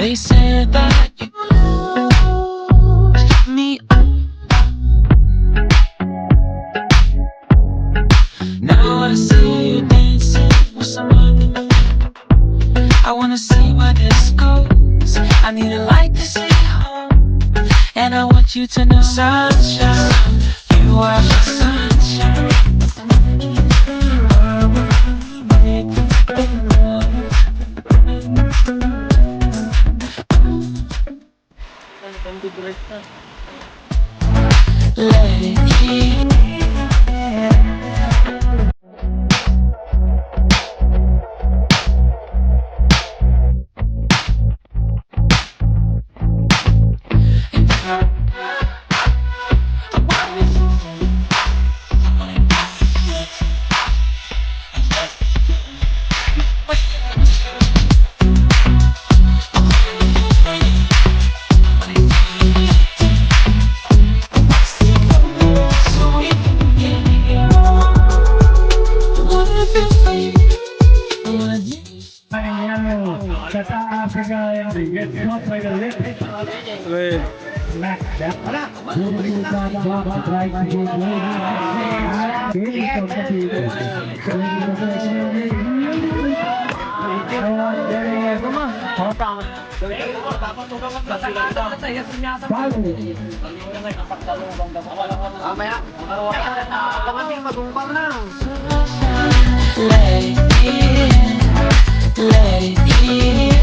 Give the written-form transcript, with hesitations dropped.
They said that you lift me up. Now I see you dancing with somebody new. I wanna see where this goes. I need a light to see home, and I want you to know, sunshine, you are my sunshine. Let it be. South Africa, he gets caught by the left. Mac, that. Let it in, let it in.